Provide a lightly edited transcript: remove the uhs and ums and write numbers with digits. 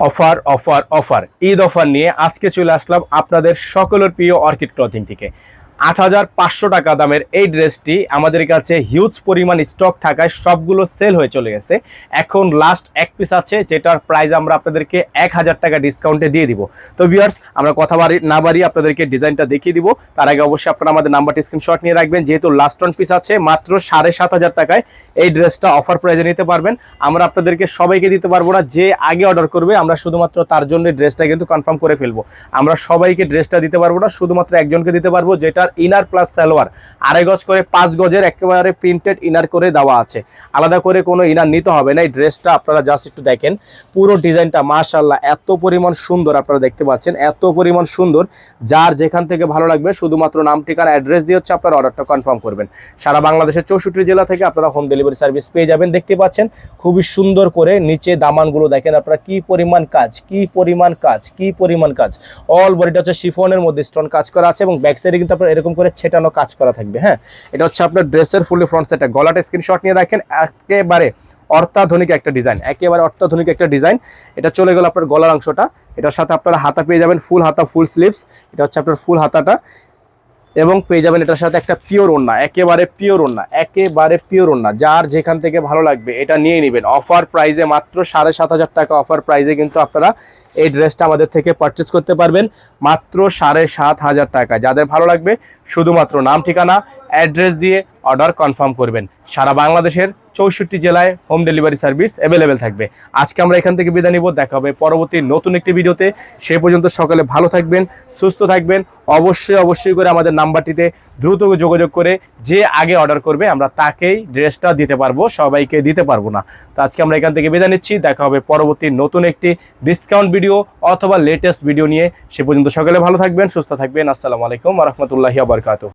Offer offer offer Eid offer নিয়ে আজকে চলে আসলাম আপনাদের সকলের প্রিয় অর্কিড ক্লথিং থেকে। ৮৫০০ টাকা দামের এই ড্রেসটি আমাদের কাছে হিউজ পরিমাণ স্টক থাকায় সবগুলো সেল হয়ে চলে গেছে। এখন লাস্ট এক পিস আছে, যেটার প্রাইস আমরা আপনাদেরকে ১০০০ টাকা ডিসকাউন্টে দিয়ে দিব। তো ভিউয়ার্স, আমরা কথা না বাড়িয়ে আপনাদেরকে ডিজাইনটা দেখিয়ে দিব। তার আগে অবশ্যই আপনারা আমাদের নাম্বারটি স্ক্রিনশট নিয়ে রাখবেন, যেহেতু লাস্ট ওয়ান পিস আছে। মাত্র ৭,৫০০ টাকায় এই ড্রেসটা অফার প্রাইসে নিতে পারবেন। আমরা আপনাদেরকে সবাইকে দিতে পারবো না, যে আগে অর্ডার করবে আমরা শুধুমাত্র তার জন্য ড্রেসটা কিন্তু কনফার্ম করে ফেলবো। আমরা সবাইকে ড্রেসটা দিতে পারবো না, শুধুমাত্র একজনকে দিতে পারবো, যেটা ইনার প্লাস সালোয়ার ২.৫ গজ করে ৫ গজের একেবারে প্রিন্টেড ইনার করে দেওয়া আছে। আলাদা করে কোনো ইনার নিতে হবে না। এই ড্রেসটা আপনারা জাস্ট একটু দেখেন, পুরো ডিজাইনটা মাশাআল্লাহ এত পরিমাণ সুন্দর, আপনারা দেখতে পাচ্ছেন এত পরিমাণ সুন্দর। যার যেখান থেকে ভালো লাগবে শুধুমাত্র নাম, ঠিকানা, অ্যাড্রেস দিয়ে হচ্ছে আপনারা অর্ডারটা কনফার্ম করবেন। সারা বাংলাদেশের ৬৪ জেলা থেকে আপনারা হোম ডেলিভারি সার্ভিস পেয়ে যাবেন। দেখতে পাচ্ছেন খুবই সুন্দর করে নিচে দামানগুলো দেখেন আপনারা, কি পরিমাণ কাজ, কি পরিমাণ কাজ, কি পরিমাণ কাজ। অল বডিটা হচ্ছে শিফনের মধ্যে স্টোন কাজ করা আছে এবং ব্যাক সাইডে কিন্তু আপনার এরকম করে ছেটানো কাজ করা থাকবে। হ্যাঁ, এটা হচ্ছে আপনার ড্রেসের ফুলি ফ্রন্ট সাইডটা। গলাটা স্ক্রিনশট নিয়ে রাখেন, একেবারে অত্যাধুনিক একটা ডিজাইন, একেবারে অত্যাধুনিক একটা ডিজাইন। এটা চলে গেল আপনার গলার অংশটা। এটার সাথে আপনারা হাতা পেয়ে যাবেন, ফুল হাতা, ফুল স্লিভস। এটা হচ্ছে আপনার ফুল হাতাটা, এবং পেয়ে যাবেন এটার সাথে একটা পিওর ওড়না, একেবারে পিওর ওড়না, একেবারে পিওর ওড়না। যার যেখান থেকে ভালো লাগবে এটা নিয়ে নেবেন। অফার প্রাইসে মাত্র ৭,৫০০ টাকা অফার প্রাইসে কিন্তু আপনারা এই ড্রেসটা আমাদের থেকে পারচেস করতে পারবেন মাত্র ৭,৫০০ টাকা। যাদের ভালো লাগবে শুধুমাত্র নাম, ঠিকানা, অ্যাড্রেস দিয়ে অর্ডার কনফার্ম করবেন। সারা বাংলাদেশের ৬৪ জেলায় হোম ডেলিভারি সার্ভিস অ্যাভেলেবেল থাকবে। আজকে আমরা এখান থেকে বিদায় নিব, দেখা হবে পরবর্তী নতুন একটি ভিডিওতে। সে পর্যন্ত সকালে ভালো থাকবেন, সুস্থ থাকবেন। অবশ্যই করে আমাদের নাম্বারটিতে দ্রুত যোগাযোগ করে যে আগে অর্ডার করবে আমরা তাকেই ড্রেসটা দিতে পারবো, সবাইকে দিতে পারবো না। তো আজকে আমরা এখান থেকে বিদায় নিচ্ছি, দেখা হবে পরবর্তী নতুন একটি ডিসকাউন্ট ভিডিও অথবা লেটেস্ট ভিডিও নিয়ে। সে পর্যন্ত সকালে ভালো থাকবেন, সুস্থ থাকবেন। আসসালামু আলাইকুম ওয়া রাহমাতুল্লাহি ওয়া বারাকাতুহু।